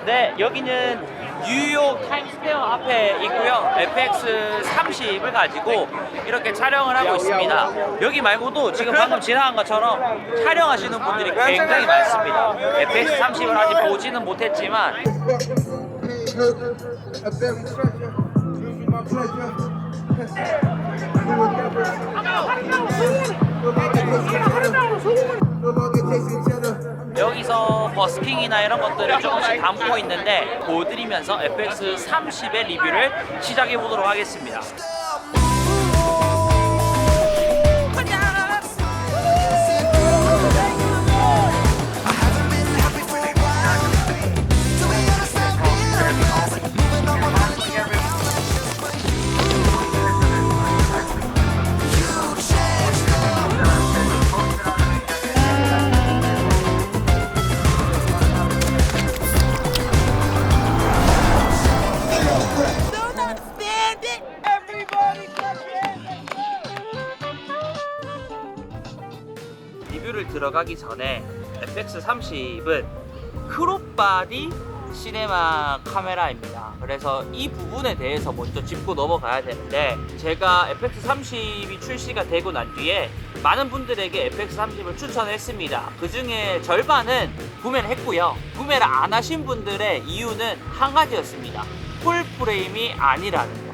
있는데 여기는 뉴욕 타임스퀘어 앞에 있고요. FX30을 가지고 이렇게 촬영을 하고 있습니다. 여기 말고도 지금 방금 지나간 것처럼 촬영하시는 분들이 굉장히 많습니다. FX30을 아직 보지는 못했지만 여기서 버스킹이나 이런 것들을 조금씩 담고 있는데 보여드리면서 FX30의 리뷰를 시작해 보도록 하겠습니다. 리뷰를 들어가기 전에 FX30은 크롭바디 시네마 카메라입니다. 그래서 이 부분에 대해서 먼저 짚고 넘어가야 되는데, 제가 FX30이 출시가 되고 난 뒤에 많은 분들에게 FX30을 추천을 했습니다. 그 중에 절반은 구매를 했고요. 구매를 안 하신 분들의 이유는 한 가지였습니다. 풀프레임이 아니라는 거.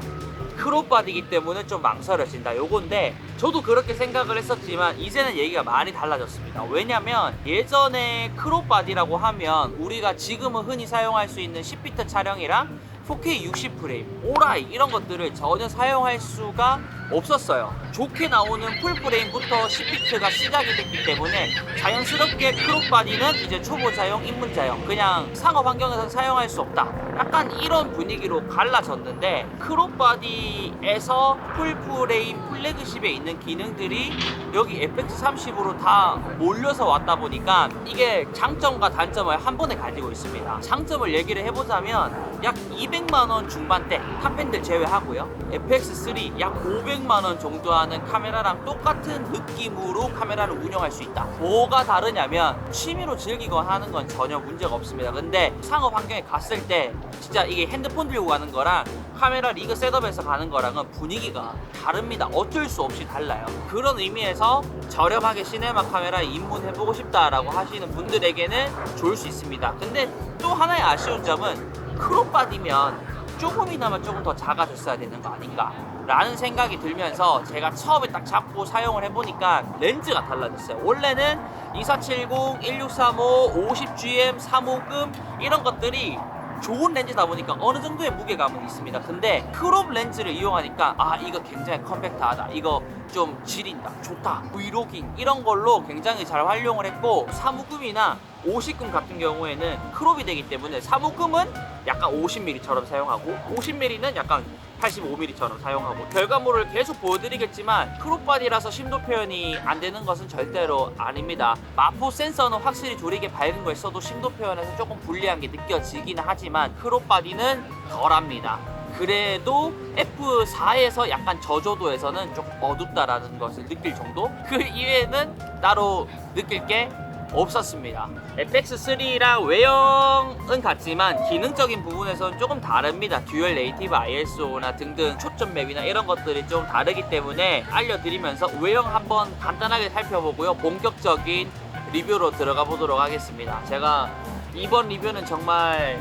크롭바디이기 때문에 좀 망설여진다, 요건데 저도 그렇게 생각을 했었지만 이제는 얘기가 많이 달라졌습니다. 왜냐면 예전에 크롭바디라고 하면 우리가 지금은 흔히 사용할 수 있는 10비트 촬영이랑 4K 60프레임, 오라이 이런 것들을 전혀 사용할 수가 없었어요. 좋게 나오는 풀프레임부터 10비트가 시작이 됐기 때문에 자연스럽게 크롭바디는 이제 초보자용, 입문자용, 그냥 상업 환경에서 사용할 수 없다, 약간 이런 분위기로 갈라졌는데, 크롭바디에서 풀프레임 플래그십에 있는 기능들이 여기 FX30으로 다 몰려서 왔다 보니까 이게 장점과 단점을 한 번에 가지고 있습니다. 장점을 얘기를 해보자면 약 200만원 중반대, 탑엔들 제외하고요, FX3 약 500만원 정도 하는 카메라랑 똑같은 느낌으로 카메라를 운영할 수 있다. 뭐가 다르냐면 취미로 즐기고 하는 건 전혀 문제가 없습니다. 근데 상업 환경에 갔을 때 진짜 이게 핸드폰 들고 가는 거랑 카메라 리그 셋업에서 가는 거랑은 분위기가 다릅니다. 어쩔 수 없이 달라요. 그런 의미에서 저렴하게 시네마 카메라에 입문해보고 싶다라고 하시는 분들에게는 좋을 수 있습니다. 근데 또 하나의 아쉬운 점은 크롭바디면 조금이나마 조금 더 작아졌어야 되는 거 아닌가 라는 생각이 들면서 제가 처음에 딱 잡고 사용을 해보니까 렌즈가 달라졌어요. 원래는 2470, 1635, 50GM, 35금 이런 것들이 좋은 렌즈다 보니까 어느 정도의 무게감은 있습니다. 근데 크롭 렌즈를 이용하니까 이거 굉장히 컴팩트하다, 이거 좀 지린다, 좋다, 브이로깅 이런 걸로 굉장히 잘 활용을 했고, 35금이나 50금 같은 경우에는 크롭이 되기 때문에 35금은 약간 50mm처럼 사용하고 50mm는 약간 85mm처럼 사용하고, 결과물을 계속 보여드리겠지만 크롭바디라서 심도 표현이 안 되는 것은 절대로 아닙니다. 마포 센서는 확실히 조리개 밝은 걸 써도 심도 표현에서 조금 불리한 게 느껴지긴 하지만 크롭바디는 덜합니다. 그래도 F4에서 약간 저조도에서는 조금 어둡다라는 것을 느낄 정도? 그 이외에는 따로 느낄 게 없었습니다. FX3랑 외형은 같지만 기능적인 부분에서는 조금 다릅니다. 듀얼 네이티브 ISO나 등등 초점 맵이나 이런 것들이 좀 다르기 때문에 알려드리면서 외형 한번 간단하게 살펴보고요, 본격적인 리뷰로 들어가 보도록 하겠습니다. 제가 이번 리뷰는 정말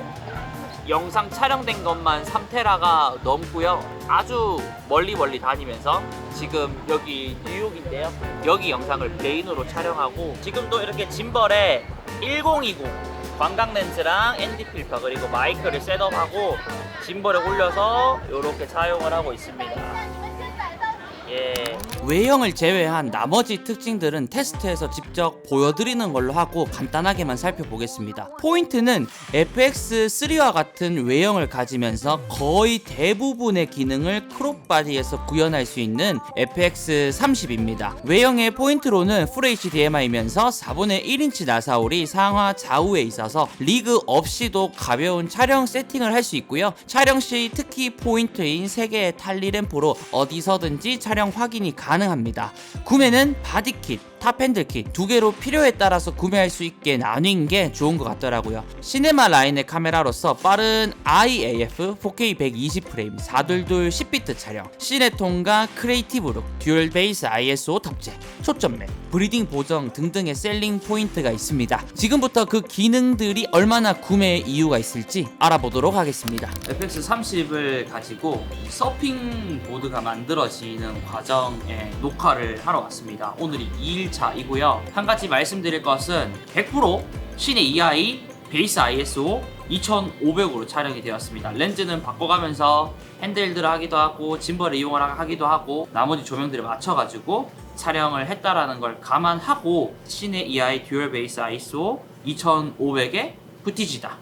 영상 촬영된 것만 3테라가 넘고요, 아주 멀리 다니면서 지금 여기 뉴욕인데요, 여기 영상을 메인으로 촬영하고, 지금도 이렇게 짐벌에 1020 광각 렌즈랑 ND 필터 그리고 마이크를 셋업하고 짐벌에 올려서 이렇게 사용을 하고 있습니다. 외형을 제외한 나머지 특징들은 테스트에서 직접 보여드리는 걸로 하고 간단하게만 살펴보겠습니다. 포인트는 FX3와 같은 외형을 가지면서 거의 대부분의 기능을 크롭바디에서 구현할 수 있는 FX30입니다. 외형의 포인트로는 FHDMI면서 4분의 1인치 나사홀이 상하 좌우에 있어서 리그 없이도 가벼운 촬영 세팅을 할 수 있고요. 촬영 시 특히 포인트인 3개의 탈리 램프로 어디서든지 촬영 확인이 가능합니다. 구매는 바디킷, 탑 핸들 킷 두 개로 필요에 따라서 구매할 수 있게 나뉜 게 좋은 것 같더라고요. 시네마 라인의 카메라로서 빠른 IAF 4K 120프레임 422 10비트 촬영, 시네톤과 크리에이티브 룩, 듀얼 베이스 ISO 탑재, 초점맵, 브리딩 보정 등등의 셀링 포인트가 있습니다. 지금부터 그 기능들이 얼마나 구매 이유가 있을지 알아보도록 하겠습니다. FX 30을 가지고 서핑 보드가 만들어지는 과정에 녹화를 하러 왔습니다. 오늘이 2일차이고요. 한 가지 말씀드릴 것은 100% 시네 EI 베이스 ISO 2500으로 촬영이 되었습니다. 렌즈는 바꿔가면서 핸드헬드를 하기도 하고 짐벌을 이용을 하기도 하고 나머지 조명들을 맞춰가지고 촬영을 했다라는 걸 감안하고 시네 EI 듀얼 베이스 ISO 2500의 부티지다.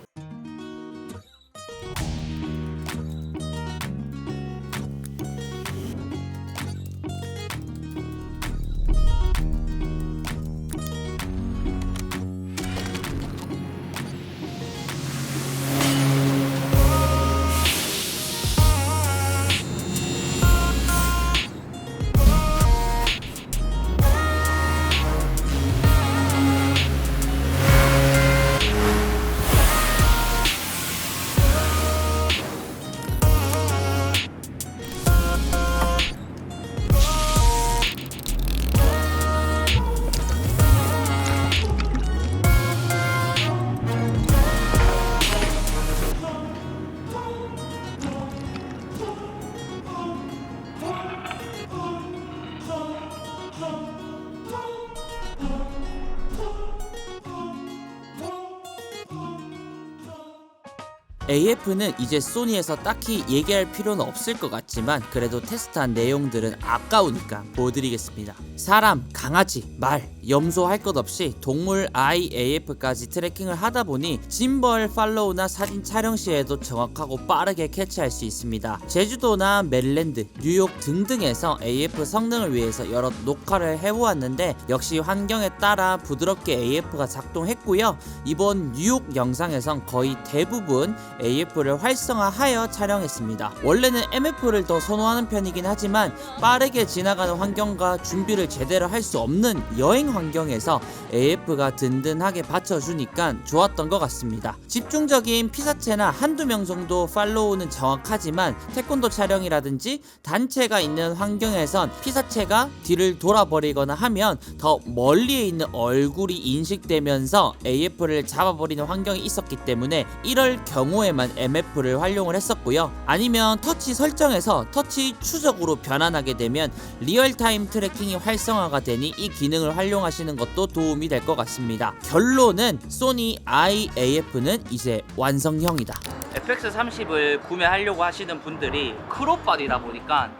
AF는 이제 소니에서 딱히 얘기할 필요는 없을 것 같지만 그래도 테스트한 내용들은 아까우니까 보여드리겠습니다. 사람, 강아지, 말, 염소 할 것 없이 동물 IAF까지 트래킹을 하다 보니 짐벌 팔로우나 사진 촬영 시에도 정확하고 빠르게 캐치할 수 있습니다. 제주도나 멜랜드, 뉴욕 등등에서 AF 성능을 위해서 여러 녹화를 해보았는데 역시 환경에 따라 부드럽게 AF가 작동했고요. 이번 뉴욕 영상에선 거의 대부분 AF를 활성화하여 촬영했습니다. 원래는 MF를 더 선호하는 편이긴 하지만 빠르게 지나가는 환경과 준비를 제대로 할 수 없는 여행 환경에서 AF가 든든하게 받쳐주니까 좋았던 것 같습니다. 집중적인 피사체나 한두 명 정도 팔로우는 정확하지만 태권도 촬영이라든지 단체가 있는 환경에선 피사체가 뒤를 돌아버리거나 하면 더 멀리에 있는 얼굴이 인식되면서 AF를 잡아버리는 환경이 있었기 때문에 이럴 경우에만 MF를 활용을 했었고요. 아니면 터치 설정에서 터치 추적으로 변환하게 되면 리얼타임 트래킹이 활성화가 되니 이 기능을 활용하시는 것도 도움이 될 것 같습니다. 결론은 소니 IAF는 이제 완성형이다. FX30을 구매하려고 하시는 분들이 크롭바디다 보니까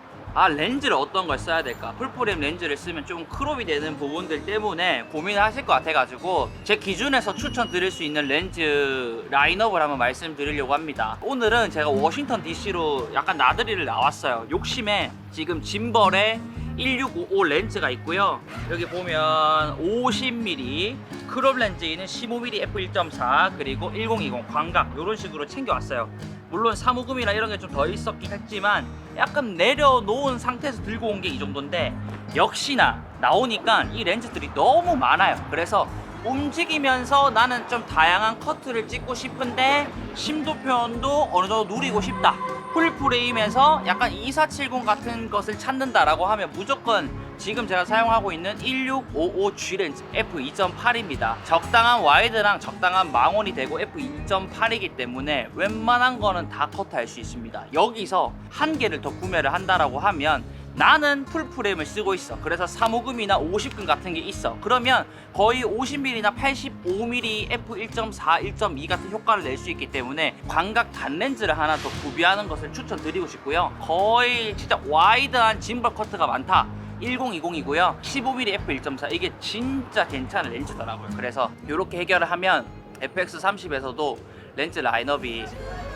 렌즈를 어떤 걸 써야 될까, 풀프레임 렌즈를 쓰면 좀 크롭이 되는 부분들 때문에 고민을 하실 것 같아가지고 제 기준에서 추천드릴 수 있는 렌즈 라인업을 한번 말씀드리려고 합니다. 오늘은 제가 워싱턴 DC로 약간 나들이를 나왔어요. 욕심에 지금 짐벌에 1655 렌즈가 있고요. 여기 보면 50mm 크롭 렌즈에는 15mm f1.4 그리고 1020 광각 이런 식으로 챙겨왔어요. 물론 사무금이나 이런 게 좀 더 있었긴 했지만 약간 내려놓은 상태에서 들고 온 게 이 정도인데 역시나 나오니까 이 렌즈들이 너무 많아요. 그래서 움직이면서 나는 좀 다양한 커트를 찍고 싶은데 심도 표현도 어느 정도 누리고 싶다. 풀프레임에서 약간 2470 같은 것을 찾는다라고 하면 무조건 지금 제가 사용하고 있는 1655G 렌즈 f2.8입니다. 적당한 와이드랑 적당한 망원이 되고 f2.8이기 때문에 웬만한 거는 다 커트할 수 있습니다. 여기서 한 개를 더 구매를 한다라고 하면 나는 풀프레임을 쓰고 있어. 그래서 3호금이나 50금 같은 게 있어. 그러면 거의 50mm나 85mm f1.4, 1.2 같은 효과를 낼 수 있기 때문에 광각 단렌즈를 하나 더 구비하는 것을 추천드리고 싶고요. 거의 진짜 와이드한 짐벌 커트가 많다. 1020이고요. 15mm f1.4 이게 진짜 괜찮은 렌즈더라고요. 그래서 이렇게 해결을 하면 FX30에서도 렌즈 라인업이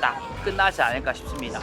딱 끝나지 않을까 싶습니다.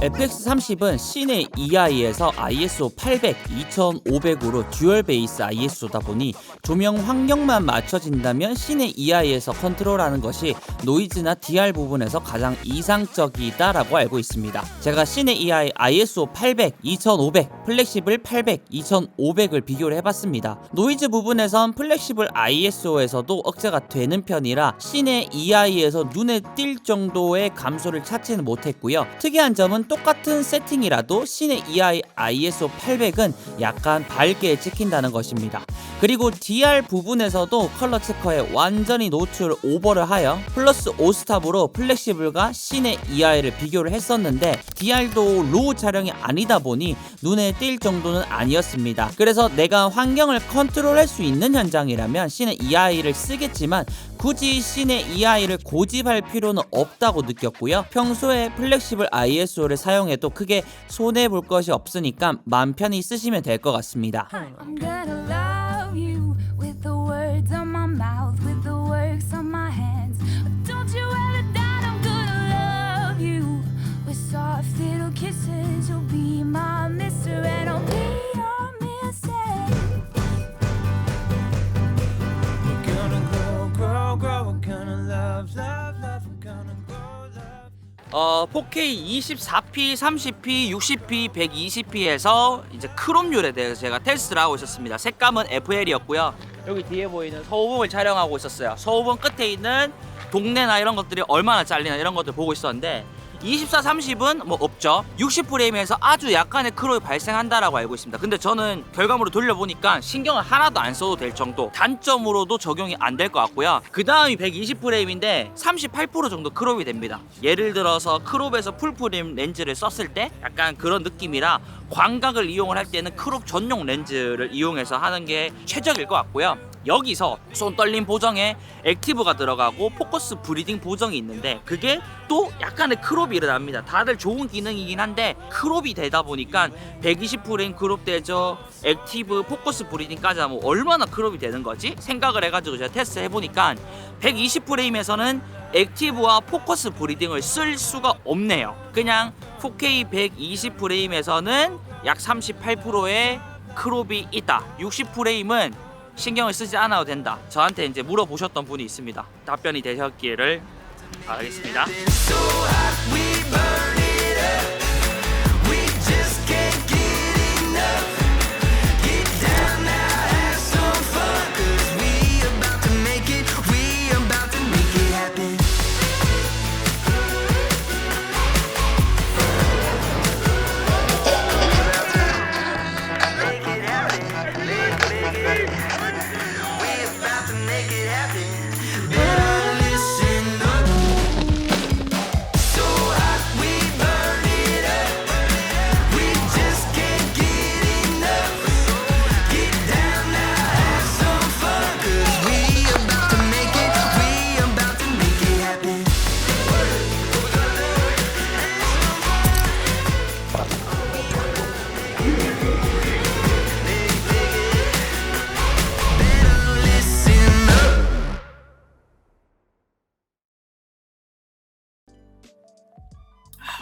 FX30은 시내 EI에서 ISO 800, 2500으로 듀얼 베이스 ISO다 보니 조명 환경만 맞춰진다면 시내 EI에서 컨트롤하는 것이 노이즈나 DR 부분에서 가장 이상적이다라고 알고 있습니다. 제가 시내 EI ISO 800, 2500, 플렉시블 800, 2500을 비교를 해봤습니다. 노이즈 부분에선 플렉시블 ISO에서도 억제가 되는 편이라 시내 EI에서 눈에 띌 정도의 감소를 찾지는 못했고요. 특이한 점은 똑같은 세팅이라도 시내 EI ISO 800은 약간 밝게 찍힌다는 것입니다. 그리고 DR 부분에서도 컬러 체커에 완전히 노출 오버를 하여 플러스 5스탑으로 플렉시블과 시내 EI를 비교를 했었는데 DR도 로우 촬영이 아니다 보니 눈에 띌 정도는 아니었습니다. 그래서 내가 환경을 컨트롤할 수 있는 현장이라면 시내 EI를 쓰겠지만 굳이 시내 EI를 고집할 필요는 없다고 느꼈고요. 평소에 플렉시블 ISO를 사용해도 크게 손해볼 것이 없으니까 마음 편히 쓰시면 될 것 같습니다. I'm gonna love you with the words on my mouth, with the works on my hands. But don't you ever doubt I'm gonna love you with soft little kisses. You'll be my mister and I'll be your missus. We're gonna grow, grow, grow. We're gonna love, love, love. We're gonna grow, love. 4K 24p, 30p, 60p, 120p에서 이제 크롭률에 대해서 제가 테스트를 하고 있었습니다. 색감은 FL이었고요. 여기 뒤에 보이는 서호봉을 촬영하고 있었어요. 서호봉 끝에 있는 동네나 이런 것들이 얼마나 잘리나 이런 것들 보고 있었는데 24, 30은 뭐 없죠. 60프레임에서 아주 약간의 크롭이 발생한다라고 알고 있습니다. 근데 저는 결과물을 돌려보니까 신경을 하나도 안 써도 될 정도, 단점으로도 적용이 안 될 것 같고요. 그 다음이 120프레임인데 38% 정도 크롭이 됩니다. 예를 들어서 크롭에서 풀프레임 렌즈를 썼을 때 약간 그런 느낌이라 광각을 이용을 할 때는 크롭 전용 렌즈를 이용해서 하는 게 최적일 것 같고요. 여기서 손 떨림 보정에 액티브가 들어가고 포커스 브리딩 보정이 있는데 그게 또 약간의 크롭이 일어납니다. 다들 좋은 기능이긴 한데 크롭이 되다 보니까 120프레임 크롭 되죠. 액티브 포커스 브리딩까지 하면 얼마나 크롭이 되는 거지? 생각을 해가지고 제가 테스트 해보니까 120프레임에서는 액티브와 포커스 브리딩을 쓸 수가 없네요. 그냥 4K 120프레임에서는 약 38%의 크롭이 있다. 60프레임은 신경을 쓰지 않아도 된다. 저한테 이제 물어보셨던 분이 있습니다. 답변이 되셨기를 바라겠습니다.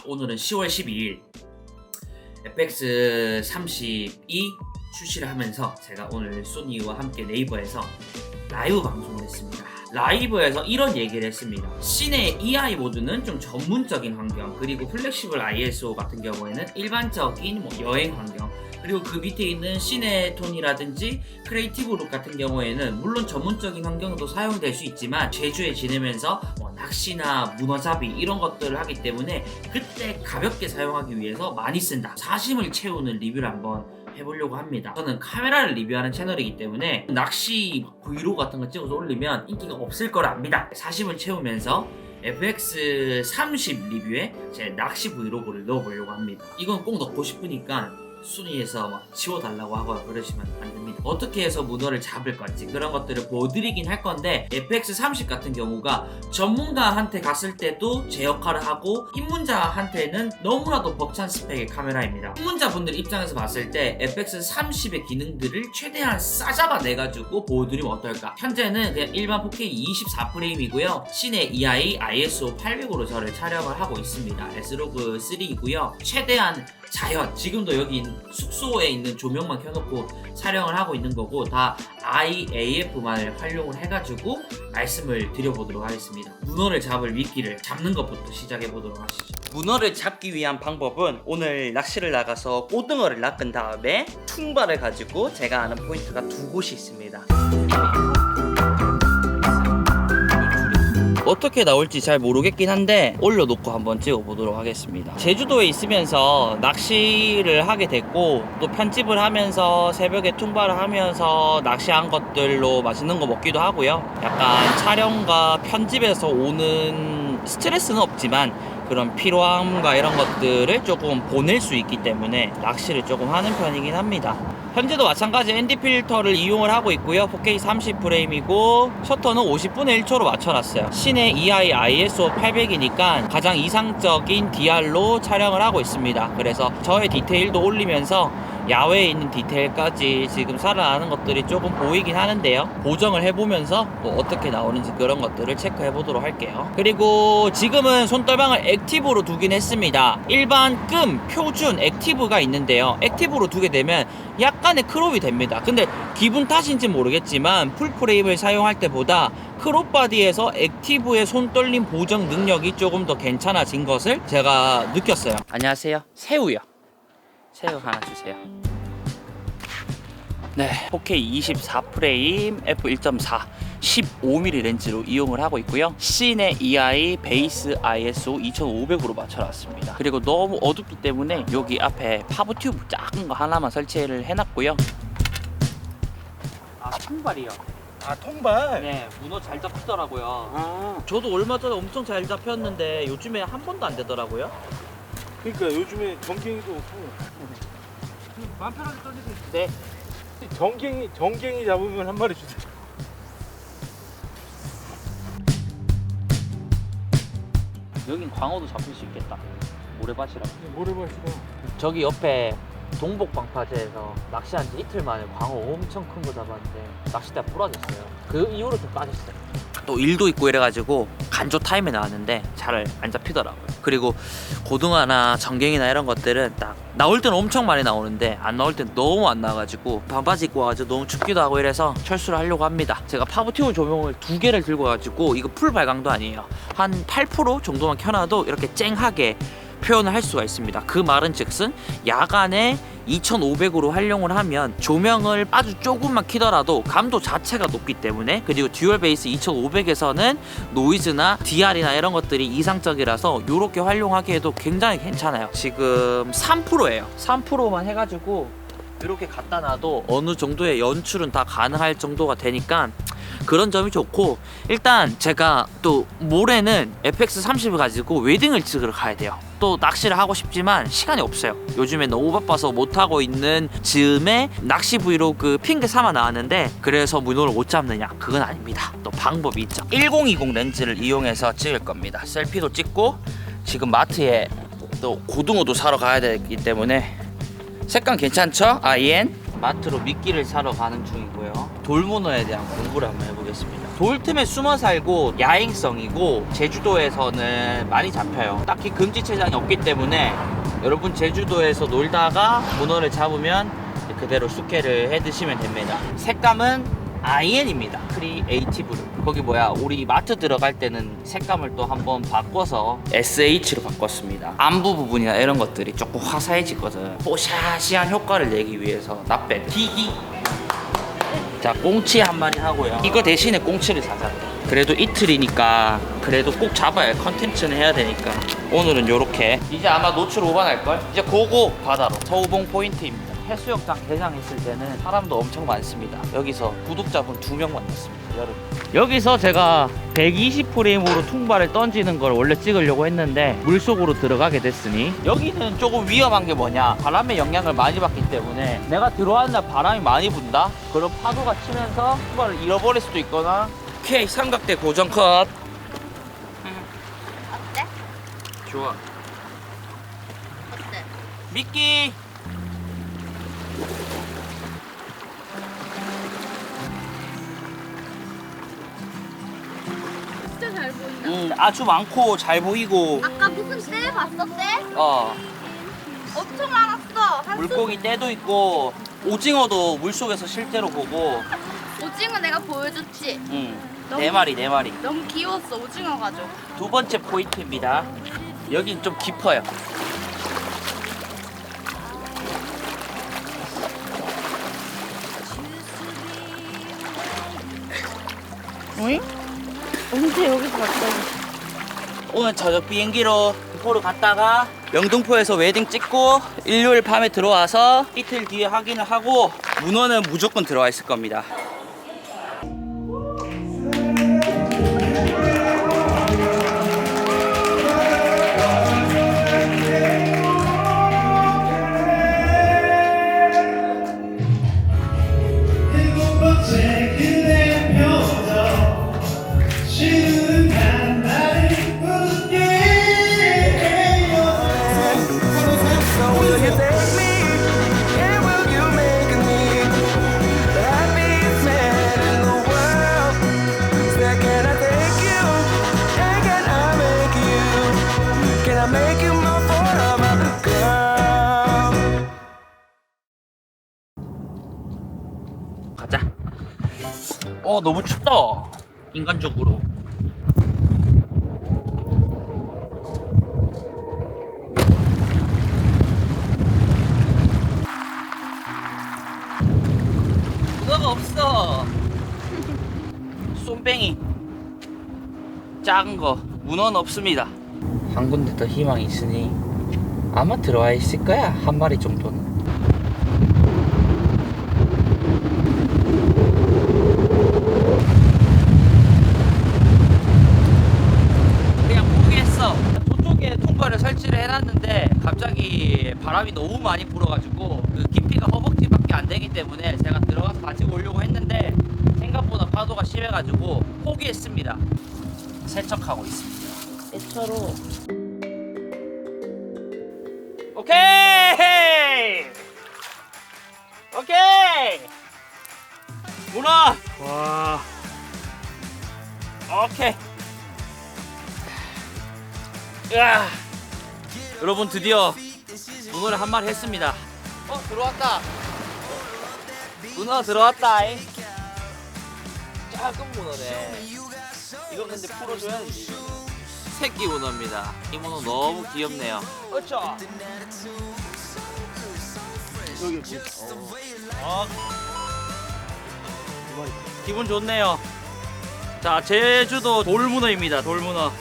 오늘은 10월 12일 FX30이 출시를 하면서 제가 오늘 소니와 함께 네이버에서 라이브 방송을 했습니다. 라이브에서 이런 얘기를 했습니다. 시내 EI 모드는 좀 전문적인 환경, 그리고 플렉시블 ISO 같은 경우에는 일반적인 뭐 여행 환경, 그리고 그 밑에 있는 시네톤이라든지 크리에이티브 룩 같은 경우에는 물론 전문적인 환경도 사용될 수 있지만 제주에 지내면서 뭐 낚시나 문어잡이 이런 것들을 하기 때문에 그때 가볍게 사용하기 위해서 많이 쓴다. 사심을 채우는 리뷰를 한번 해보려고 합니다. 저는 카메라를 리뷰하는 채널이기 때문에 낚시 브이로그 같은 거 찍어서 올리면 인기가 없을 걸 압니다. 사심을 채우면서 FX30 리뷰에 제 낚시 브이로그를 넣어보려고 합니다. 이건 꼭 넣고 싶으니까 순위에서 막 지워달라고 하거나 그러시면 안 됩니다. 어떻게 해서 문어를 잡을 건지 그런 것들을 보여드리긴 할 건데, FX30 같은 경우가 전문가한테 갔을 때도 제 역할을 하고 입문자한테는 너무나도 벅찬 스펙의 카메라입니다. 입문자분들 입장에서 봤을 때 FX30의 기능들을 최대한 싸잡아 내가지고 보여드리면 어떨까. 현재는 그냥 일반 4K 24프레임이고요. 시내 EI ISO 800으로 저를 촬영을 하고 있습니다. S로그 3이고요. 최대한 자연, 지금도 여기 숙소에 있는 조명만 켜놓고 촬영을 하고 있는 거고, 다 IAF만을 활용을 해가지고 말씀을 드려보도록 하겠습니다. 문어를 잡을 미끼를 잡는 것부터 시작해 보도록 하시죠. 문어를 잡기 위한 방법은, 오늘 낚시를 나가서 꼬등어를 낚은 다음에 퉁바를 가지고 제가 아는 포인트가 두 곳이 있습니다. 어떻게 나올지 잘 모르겠긴 한데 올려놓고 한번 찍어보도록 하겠습니다. 제주도에 있으면서 낚시를 하게 됐고, 또 편집을 하면서 새벽에 퉁바를 하면서 낚시한 것들로 맛있는 거 먹기도 하고요. 약간 촬영과 편집에서 오는 스트레스는 없지만 그런 피로함과 이런 것들을 조금 보낼 수 있기 때문에 낚시를 조금 하는 편이긴 합니다. 현재도 마찬가지 ND 필터를 이용을 하고 있고요. 4K 30프레임이고 셔터는 50분의 1초로 맞춰놨어요. 시내 EI ISO 800이니까 가장 이상적인 DR로 촬영을 하고 있습니다. 그래서 저의 디테일도 올리면서 야외에 있는 디테일까지 지금 살아나는 것들이 조금 보이긴 하는데요. 보정을 해보면서 뭐 어떻게 나오는지 그런 것들을 체크해 보도록 할게요. 그리고 지금은 손떨방을 액티브로 두긴 했습니다. 일반 끔, 표준, 액티브가 있는데요. 액티브로 두게 되면 약간의 크롭이 됩니다. 근데 기분 탓인지 모르겠지만 풀프레임을 사용할 때보다 크롭바디에서 액티브의 손떨림 보정 능력이 조금 더 괜찮아진 것을 제가 느꼈어요. 안녕하세요. 새우요. 새우 하나 주세요. 네, 4K 24프레임 f1.4 15mm 렌즈로 이용을 하고 있고요. 시내 EI 베이스 ISO 2500으로 맞춰놨습니다. 그리고 너무 어둡기 때문에 여기 앞에 파브 튜브 작은 거 하나만 설치를 해놨고요. 아, 통발이요. 아, 통발? 네, 문어 잘 잡히더라고요. 아, 저도 얼마 전에 엄청 잘 잡혔는데 요즘에 한 번도 안 되더라고요. 그러니까 요즘에 정갱이도 없고. 마음 편하게 떠주세요. 네. 정갱이 잡으면 한 마리 주세요. 여긴 광어도 잡힐 수 있겠다. 모래밭이라고. 모래밭이다. 저기 옆에 동복방파제에서 낚시한 지 이틀 만에 광어 엄청 큰 거 잡았는데 낚싯대가 부러졌어요. 그 이후로 좀 빠졌어요. 또 일도 있고 이래가지고 간조 타임에 나왔는데 잘 안 잡히더라고요. 그리고 고등어나 정갱이나 이런 것들은 딱 나올 때는 엄청 많이 나오는데 안 나올 때는 너무 안 나와가지고 반바지 입고 와가지고 너무 춥기도 하고 이래서 철수를 하려고 합니다. 제가 파브튜브 조명을 2개를 들고 와가지고 이거 풀 발광도 아니에요. 한 8% 정도만 켜놔도 이렇게 쨍하게 표현을 할 수가 있습니다. 그 말은 즉슨 야간에 2500으로 활용을 하면 조명을 아주 조금만 켜더라도 감도 자체가 높기 때문에, 그리고 듀얼 베이스 2500에서는 노이즈나 DR이나 이런 것들이 이상적이라서 이렇게 활용하기에도 굉장히 괜찮아요. 지금 3%예요. 3%만 해가지고 이렇게 갖다 놔도 어느 정도의 연출은 다 가능할 정도가 되니까 그런 점이 좋고, 일단 제가 또 모레는 FX30을 가지고 웨딩을 찍으러 가야 돼요. 또 낚시를 하고 싶지만 시간이 없어요. 요즘에 너무 바빠서 못하고 있는 즈음에 낚시 브이로그 핑계 삼아 나왔는데, 그래서 문어를 못 잡느냐? 그건 아닙니다. 또 방법이 있죠. 1020 렌즈를 이용해서 찍을 겁니다. 셀피도 찍고, 지금 마트에 또 고등어도 사러 가야 되기 때문에 색감 괜찮죠? IN? 마트로 미끼를 사러 가는 중이고요. 돌문어에 대한 공부를 한번 해보겠습니다. 돌 틈에 숨어 살고 야행성이고 제주도에서는 많이 잡혀요. 딱히 금지체장이 없기 때문에 여러분 제주도에서 놀다가 문어를 잡으면 그대로 숙회를 해 드시면 됩니다. 색감은 IN입니다. 크리에이티브로. 거기 우리 마트 들어갈 때는 색감을 또 한번 바꿔서 SH로 바꿨습니다. 안부 부분이나 이런 것들이 조금 화사해지거든. 뽀샤시한 효과를 내기 위해서 납백 기기. 자, 꽁치 한 마리 하고요. 이거 대신에 꽁치를 사자. 그래도 이틀이니까 그래도 꼭 잡아야 컨텐츠는 해야 되니까 오늘은 요렇게. 이제 아마 노출 오반할걸? 이제 고고 바다로 서우봉 포인트입니다. 해수욕장 개장했을 때는 사람도 엄청 많습니다. 여기서 구독자분 2명 만났습니다. 여름. 여기서 제가 120프레임으로 퉁바를 던지는 걸 원래 찍으려고 했는데 물속으로 들어가게 됐으니 여기는 조금 위험한 게 뭐냐, 바람의 영향을 많이 받기 때문에 내가 들어왔는 날 바람이 많이 분다? 그럼 파도가 치면서 퉁바를 잃어버릴 수도 있거나. 오케이, 삼각대 고정 컷. 어때? 좋아. 어때? 미끼. 진짜 잘 보인다. 아주 많고 잘 보이고. 아까 무슨 때 봤어, 때? 엄청 많았어. 한 물고기 떼도 있고 오징어도 물속에서 실제로 보고. 오징어 내가 보여줬지? 너무- 네 마리. 너무 귀여웠어, 오징어 가족. 두 번째 포인트입니다. 여긴 좀 깊어요. 응? 언제 여기서 갑자기? 오늘 저녁 비행기로 김포로 갔다가 영등포에서 웨딩 찍고 일요일 밤에 들어와서 이틀 뒤에 확인을 하고 문어는 무조건 들어와 있을 겁니다. 일곱 번째 그대 표정 시원한 나를 웃게 해요. So will you take me and will you make me the happiest man in the world? Say can I take you and can I make you? Can I make you my forever girl? 가자. 너무 춥다. 인간적으로. 문어가 없어. 쏨뱅이. 작은 거. 문어는 없습니다. 한 군데 더 희망이 있으니 아마 들어와 있을 거야. 한 마리 정도는. 그냥 포기했어. 저쪽에 통과를 설치를 해놨는데 갑자기 바람이 너무 많이 불어가지고 그 깊이가 허벅지밖에 안 되기 때문에 제가 들어가서 가지고 오려고 했는데 생각보다 파도가 심해가지고 포기했습니다. 세척하고 있습니다. 세차로. 오케이! 오케이! 문어! 와. 오케이. 으아. 여러분 드디어 문어를 한 마리 했습니다. 들어왔다. 문어 들어왔다. 작은 문어네. 이거 근데 풀어줘야지. 새끼 문어입니다. 이 문어 너무 귀엽네요. 그렇죠? 여기 기분 좋네요. 자, 제주도 돌문어입니다. 돌문어.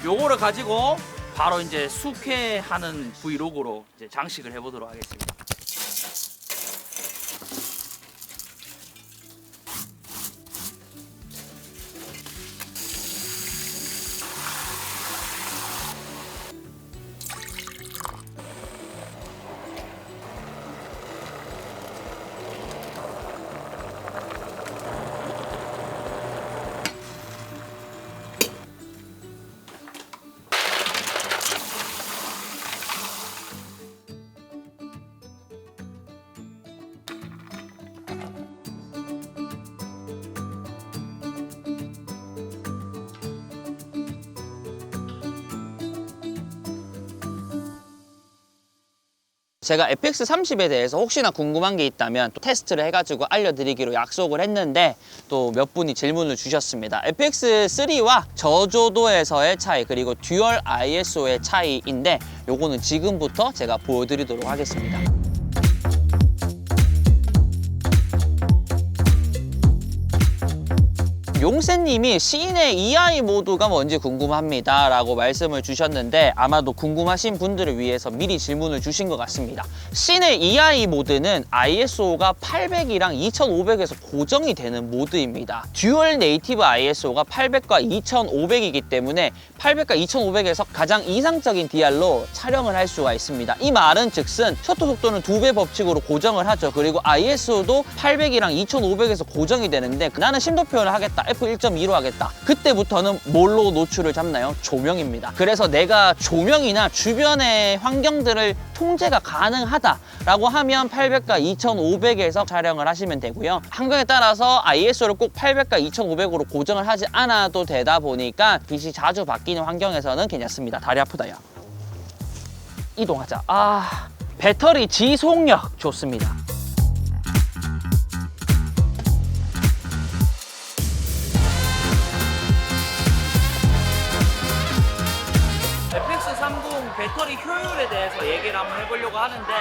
요거를 가지고 바로 이제 숙회하는 브이로그로 이제 장식을 해보도록 하겠습니다. 제가 FX30에 대해서 혹시나 궁금한 게 있다면 또 테스트를 해가지고 알려드리기로 약속을 했는데 또 몇 분이 질문을 주셨습니다. FX3와 저조도에서의 차이 그리고 듀얼 ISO의 차이인데 요거는 지금부터 제가 보여드리도록 하겠습니다. 용세님이 시내 EI 모드가 뭔지 궁금합니다 라고 말씀을 주셨는데 아마도 궁금하신 분들을 위해서 미리 질문을 주신 것 같습니다. 시내 EI 모드는 ISO가 800이랑 2500에서 고정이 되는 모드입니다. 듀얼 네이티브 ISO가 800과 2500이기 때문에 800과 2500에서 가장 이상적인 DR로 촬영을 할 수가 있습니다. 이 말은 즉슨 셔터 속도는 2배 법칙으로 고정을 하죠. 그리고 ISO도 800이랑 2500에서 고정이 되는데 나는 심도 표현을 하겠다, f1.2로 하겠다. 그때부터는 뭘로 노출을 잡나요? 조명입니다. 그래서 내가 조명이나 주변의 환경들을 통제가 가능하다라고 하면 800과 2500에서 촬영을 하시면 되고요. 환경에 따라서 ISO를 꼭 800과 2500으로 고정을 하지 않아도 되다 보니까 빛이 자주 바뀌는 환경에서는 괜찮습니다. 다리 아프다 야. 이동하자. 배터리 지속력 좋습니다. FX30 배터리 효율에 대해서 얘기를 한번 해보려고 하는데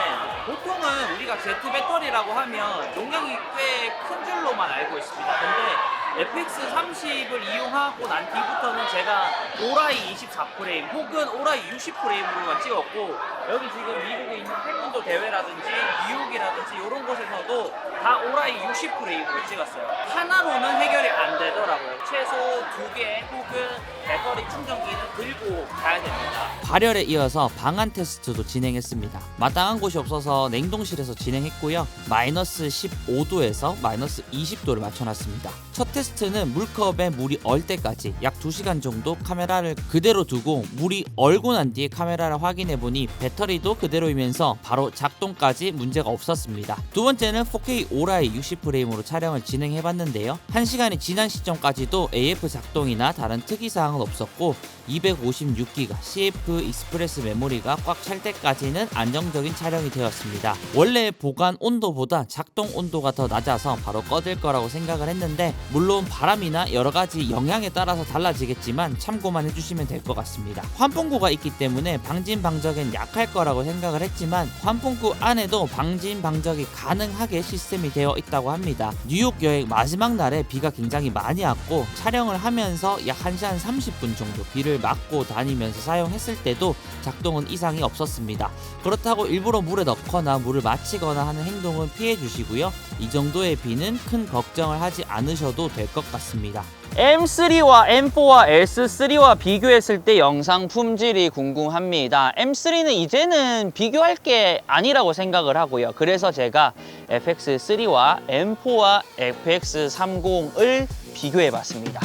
보통은 우리가 Z 배터리라고 하면 용량이 꽤 큰 줄로만 알고 있습니다. 근데 FX30을 이용하고 난 뒤부터는 제가 오라이 24프레임 혹은 오라이 60프레임으로만 찍었고 여기 지금 미국에 있는 태권도 대회라든지 뉴욕이라든지 이런 곳에서도 다 오라이 60프레임으로 찍었어요. 하나로는 해결이 안 되더라고요. 최소 2개 혹은 배터리 충전기는 들고 가야 됩니다. 발열에 이어서 방안 테스트도 진행했습니다. 마땅한 곳이 없어서 냉동실에서 진행했고요. 마이너스 15도에서 마이너스 20도를 맞춰놨습니다. 첫 테스트는 물컵에 물이 얼 때까지 약 2시간 정도 카메라를 그대로 두고 물이 얼고 난 뒤에 카메라를 확인해보니 배터리도 그대로이면서 바로 작동까지 문제가 없었습니다. 두 번째는 4K 오라이 60프레임으로 촬영을 진행해봤는데요. 1시간이 지난 시점까지도 AF 작동이나 다른 특이사항은 없었고 256기가 CF 익스프레스 메모리가 꽉 찰 때까지는 안정적인 촬영이 되었습니다. 원래 보관 온도보다 작동 온도가 더 낮아서 바로 꺼질 거라고 생각을 했는데 물론 바람이나 여러가지 영향에 따라서 달라지겠지만 참고만 해주시면 될 것 같습니다. 환풍구가 있기 때문에 방진방적엔 약할 거라고 생각을 했지만 환풍구 안에도 방진방적이 가능하게 시스템이 되어 있다고 합니다. 뉴욕 여행 마지막 날에 비가 굉장히 많이 왔고 촬영을 하면서 약 1시간 30분 정도 비를 맞고 다니면서 사용했을 때도 작동은 이상이 없었습니다. 그렇다고 일부러 물에 넣거나 물을 맞히거나 하는 행동은 피해 주시고요. 이 정도의 비는 큰 걱정을 하지 않으셔도 될 것 같습니다. M3와 M4와 S3와 비교했을 때 영상 품질이 궁금합니다. M3는 이제는 비교할 게 아니라고 생각을 하고요. 그래서 제가 FX3와 M4와 FX30을 비교해 봤습니다.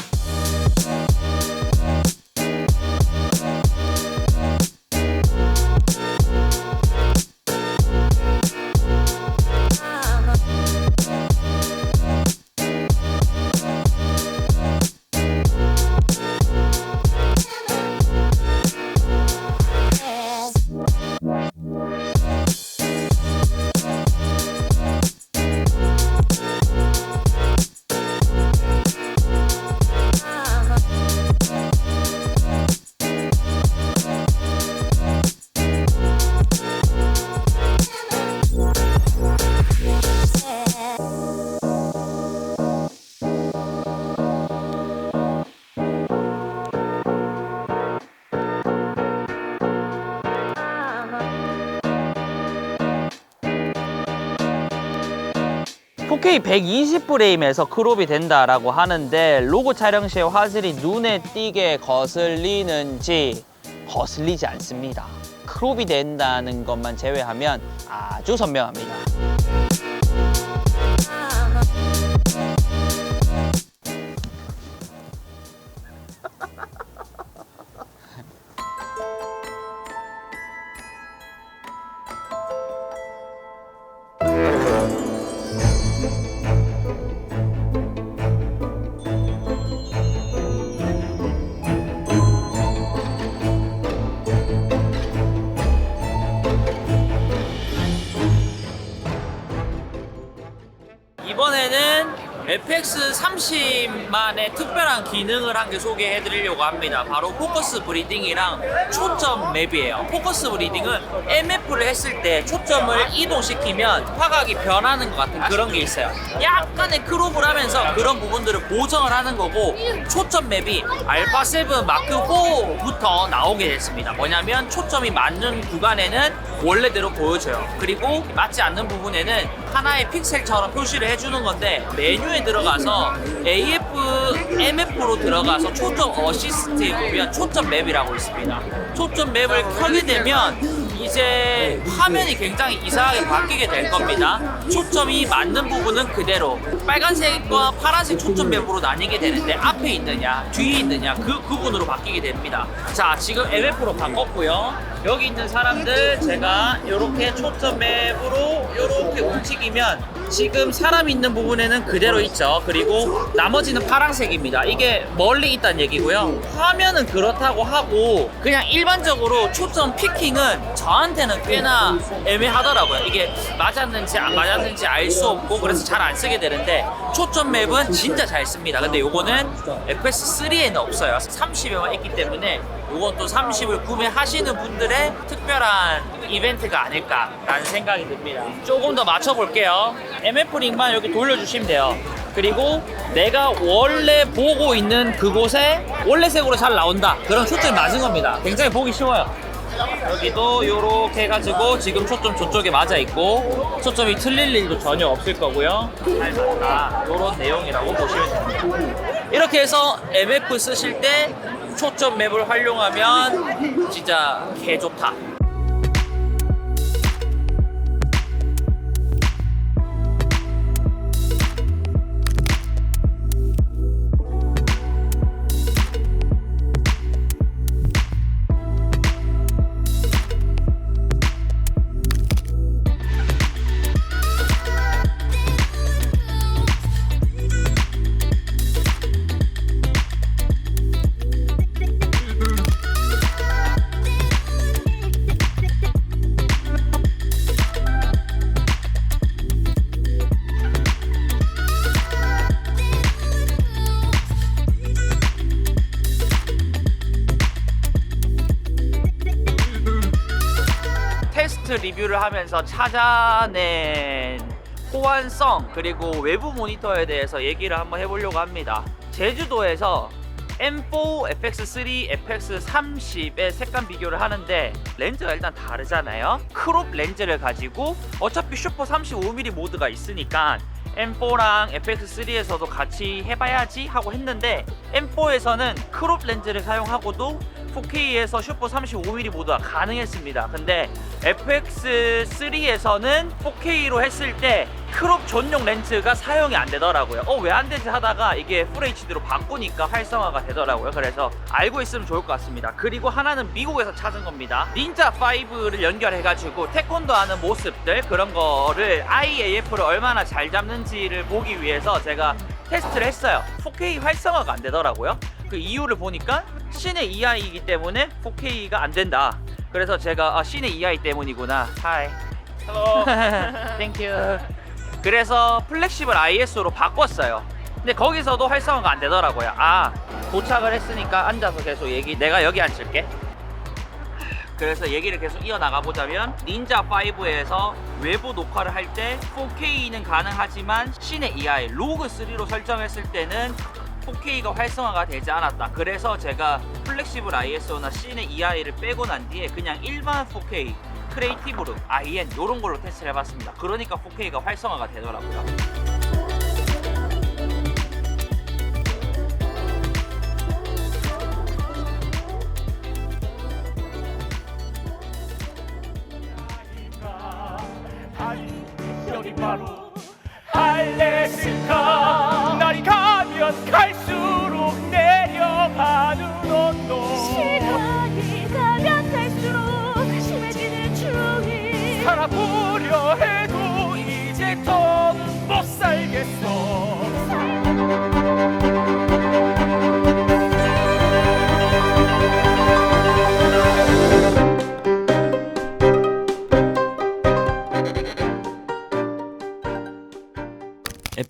K 120프레임에서 크롭이 된다라고 하는데 로고 촬영 시에 화질이 눈에 띄게 거슬리는지 거슬리지 않습니다. 크롭이 된다는 것만 제외하면 아주 선명합니다. FX30만의 특별한 기능을 한 개 소개해 드리려고 합니다. 바로 포커스 브리딩이랑 초점 맵이에요. 포커스 브리딩은 MF를 했을 때 초점을 이동시키면 화각이 변하는 것 같은 그런 게 있어요. 약간의 크롭을 하면서 그런 부분들을 보정을 하는 거고, 초점 맵이 알파 7 마크 4부터 나오게 됐습니다. 뭐냐면 초점이 맞는 구간에는 원래대로 보여줘요. 그리고 맞지 않는 부분에는 하나의 픽셀처럼 표시를 해주는 건데, 메뉴에 들어가서 AF, MF로 들어가서 초점 어시스트에 보면 초점 맵이라고 있습니다. 초점 맵을 켜게 되면 이제 화면이 굉장히 이상하게 바뀌게 될 겁니다. 초점이 맞는 부분은 그대로 빨간색과 파란색 초점 맵으로 나뉘게 되는데, 앞에 있느냐 뒤에 있느냐 그 구분으로 바뀌게 됩니다. 자, 지금 MF로 바꿨고요. 여기 있는 사람들 제가 이렇게 초점 맵으로 이렇게 움직이면 지금 사람 있는 부분에는 그대로 있죠. 그리고 나머지는 파란색입니다. 이게 멀리 있다는 얘기고요. 화면은 그렇다고 하고 그냥 일반적으로 초점 피킹은 저한테는 꽤나 애매하더라고요. 이게 맞았는지 안 맞았는지 알 수 없고, 그래서 잘 안 쓰게 되는데, 초점 맵은 진짜 잘 씁니다. 근데 요거는 FX3에는 없어요. 30에만 있기 때문에 요건 또 30을 구매하시는 분들의 특별한 이벤트가 아닐까라는 생각이 듭니다. 조금 더 맞춰볼게요. MF링만 여기 돌려주시면 돼요. 그리고 내가 원래 보고 있는 그곳에 원래 색으로 잘 나온다, 그런 초점이 맞은 겁니다. 굉장히 보기 쉬워요. 여기도 요렇게 해가지고 지금 초점 저쪽에 맞아 있고, 초점이 틀릴 일도 전혀 없을 거고요. 잘 맞다, 요런 내용이라고 보시면 됩니다. 이렇게 해서 MF 쓰실 때 초점 맵을 활용하면 진짜 개 좋다. 테스트 리뷰를 하면서 찾아낸 호환성 그리고 외부 모니터에 대해서 얘기를 한번 해보려고 합니다. 제주도에서 M4, FX3, FX30의 색감 비교를 하는데 렌즈가 일단 다르잖아요. 크롭 렌즈를 가지고 어차피 슈퍼 35mm 모드가 있으니까 M4랑 FX3에서도 같이 해봐야지 하고 했는데, M4에서는 크롭 렌즈를 사용하고도 4K에서 슈퍼 35mm 모드가 가능했습니다. 근데 FX3에서는 4K로 했을 때 크롭 전용 렌즈가 사용이 안 되더라고요. 왜 안 되지 하다가 이게 FHD로 바꾸니까 활성화가 되더라고요. 그래서 알고 있으면 좋을 것 같습니다. 그리고 하나는 미국에서 찾은 겁니다. 닌자5를 연결해가지고 태권도 하는 모습들, 그런 거를 IAF를 얼마나 잘 잡는지를 보기 위해서 제가 테스트를 했어요. 4K 활성화가 안 되더라고요. 그 이유를 보니까 시내 EI이기 때문에 4K가 안 된다. 그래서 제가 시내 EI 때문이구나. 하이. 헬로. 땡큐. 그래서 플렉시블 IS로 바꿨어요. 근데 거기서도 활성화가 안 되더라고요. 도착을 했으니까 앉아서 계속 내가 여기 앉을게. 그래서 얘기를 계속 이어나가 보자면, 닌자5에서 외부 녹화를 할 때 4K는 가능하지만 시내 EI 로그 3로 설정했을 때는 4K가 활성화가 되지 않았다. 그래서 제가 플렉시블 ISO나 시내 EI를 빼고 난 뒤에 그냥 일반 4K 크리에이티브로 IN 요런 걸로 테스트를 해봤습니다. 그러니까 4K가 활성화가 되더라고요. 여기 바로 알래스카. 날이 가면 갈수록 내려가는 온도. 시간이 가면 갈수록 심해지는 추위. 살아보려 해도 이제 더는 못 살아.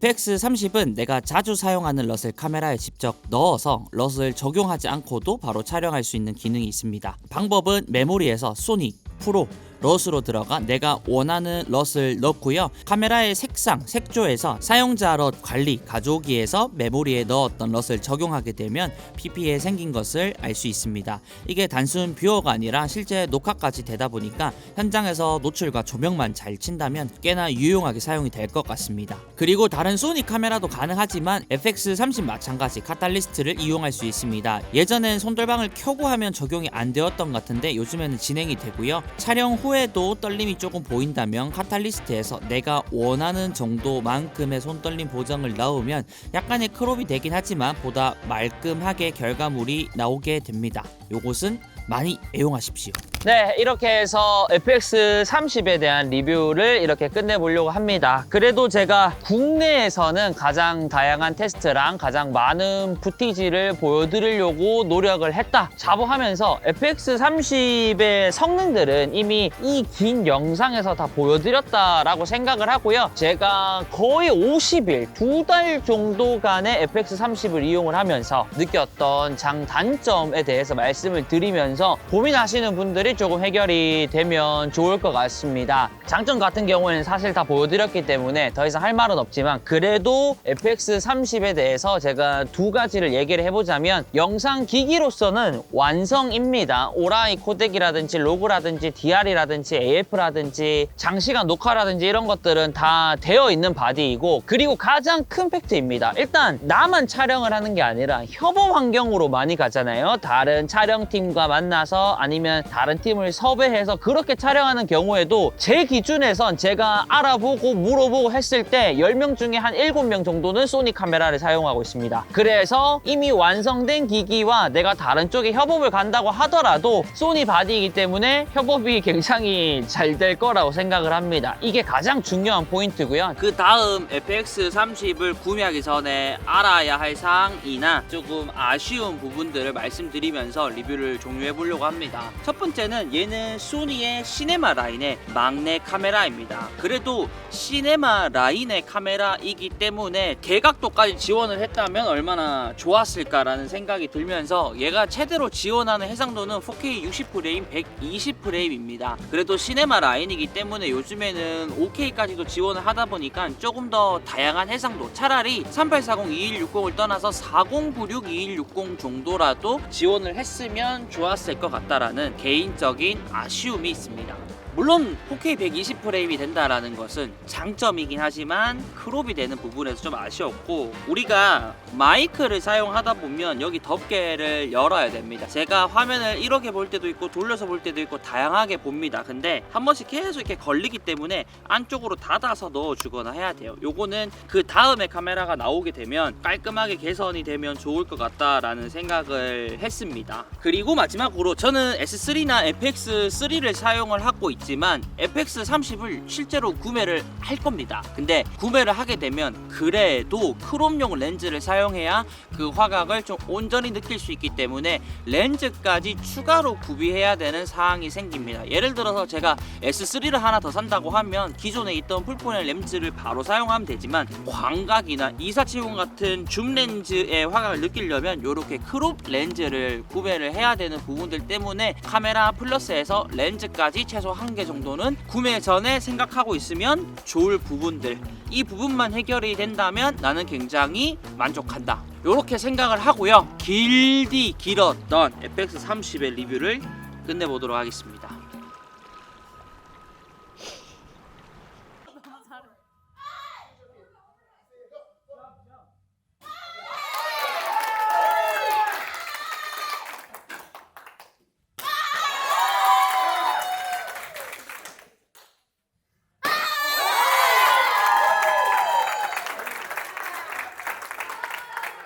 FX30은 내가 자주 사용하는 럿을 카메라에 직접 넣어서 럿을 적용하지 않고도 바로 촬영할 수 있는 기능이 있습니다. 방법은 메모리에서 소니, 프로, 럿으로 들어가 내가 원하는 럿을 넣고요. 카메라의 색상, 색조에서 사용자 럿 관리, 가져오기에서 메모리에 넣었던 럿을 적용하게 되면 PP에 생긴 것을 알 수 있습니다. 이게 단순 뷰어가 아니라 실제 녹화까지 되다 보니까 현장에서 노출과 조명만 잘 친다면 꽤나 유용하게 사용이 될 것 같습니다. 그리고 다른 소니 카메라도 가능하지만 FX30 마찬가지 카탈리스트를 이용할 수 있습니다. 예전엔 손떨방을 켜고 하면 적용이 안 되었던 것 같은데 요즘에는 진행이 되고요. 촬영 후에도 떨림이 조금 보인다면 카탈리스트에서 내가 원하는 정도만큼의 손떨림 보정을 넣으면 약간의 크롭이 되긴 하지만 보다 말끔하게 결과물이 나오게 됩니다. 요것은 많이 애용하십시오. 네, 이렇게 해서 FX30에 대한 리뷰를 이렇게 끝내보려고 합니다. 그래도 제가 국내에서는 가장 다양한 테스트랑 가장 많은 부티지를 보여드리려고 노력을 했다 자부하면서 FX30의 성능들은 이미 이 긴 영상에서 다 보여드렸다라고 생각을 하고요. 제가 거의 50일, 2달 정도간의 FX30을 이용을 하면서 느꼈던 장단점에 대해서 말씀을 드리면서 고민하시는 분들이 조금 해결이 되면 좋을 것 같습니다. 장점 같은 경우에는 사실 다 보여드렸기 때문에 더 이상 할 말은 없지만 그래도 FX30에 대해서 제가 두 가지를 얘기를 해보자면 영상 기기로서는 완성입니다. 오라이 코덱이라든지 로그라든지 DR이라든지 AF라든지 장시간 녹화라든지 이런 것들은 다 되어 있는 바디이고 그리고 가장 큰 팩트입니다. 일단 나만 촬영을 하는 게 아니라 협업 환경으로 많이 가잖아요. 다른 촬영팀과 만나서 아니면 다른 팀을 섭외해서 그렇게 촬영하는 경우에도 제 기준에선 제가 알아보고 물어보고 했을 때 10명 중에 한 7명 정도는 소니 카메라를 사용하고 있습니다. 그래서 이미 완성된 기기와 내가 다른 쪽에 협업을 간다고 하더라도 소니 바디이기 때문에 협업이 굉장히 잘 될 거라고 생각을 합니다. 이게 가장 중요한 포인트고요. 그 다음 FX30을 구매하기 전에 알아야 할 사항이나 조금 아쉬운 부분들을 말씀드리면서 리뷰를 종료해 보려고 합니다. 첫 번째는 얘는 소니의 시네마 라인의 막내 카메라입니다. 그래도 시네마 라인의 카메라이기 때문에 대각도까지 지원을 했다면 얼마나 좋았을까라는 생각이 들면서 얘가 최대로 지원하는 해상도는 4K 60프레임, 120프레임입니다. 그래도 시네마 라인이기 때문에 요즘에는 5K까지도 지원을 하다 보니까 조금 더 다양한 해상도, 차라리 3840-2160을 떠나서 4096-2160 정도라도 지원을 했으면 좋았을 것 같다라는 개인적인 아쉬움이 있습니다. 물론 4K 120프레임이 된다라는 것은 장점이긴 하지만 크롭이 되는 부분에서 좀 아쉬웠고 우리가 마이크를 사용하다 보면 여기 덮개를 열어야 됩니다. 제가 화면을 이렇게 볼 때도 있고 돌려서 볼 때도 있고 다양하게 봅니다. 근데 한 번씩 계속 이렇게 걸리기 때문에 안쪽으로 닫아서 넣어주거나 해야 돼요. 요거는 그 다음에 카메라가 나오게 되면 깔끔하게 개선이 되면 좋을 것 같다라는 생각을 했습니다. 그리고 마지막으로 저는 S3나 FX3를 사용을 하고 있지만 FX30을 실제로 구매를 할 겁니다. 근데 구매를 하게 되면 그래도 크롭용 렌즈를 사용해야 그 화각을 좀 온전히 느낄 수 있기 때문에 렌즈까지 추가로 구비해야 되는 사항이 생깁니다. 예를 들어서 제가 S3를 하나 더 산다고 하면 기존에 있던 풀포넬 렌즈를 바로 사용하면 되지만 광각이나 2470 같은 줌 렌즈의 화각을 느끼려면 이렇게 크롭 렌즈를 구매를 해야 되는 부분들 때문에 카메라 플러스에서 렌즈까지 최소 1개 정도는 구매 전에 생각하고 있으면 좋을 부분들, 이 부분만 해결이 된다면 나는 굉장히 만족한다, 이렇게 생각을 하고요. 길었던 FX30의 리뷰를 끝내보도록 하겠습니다.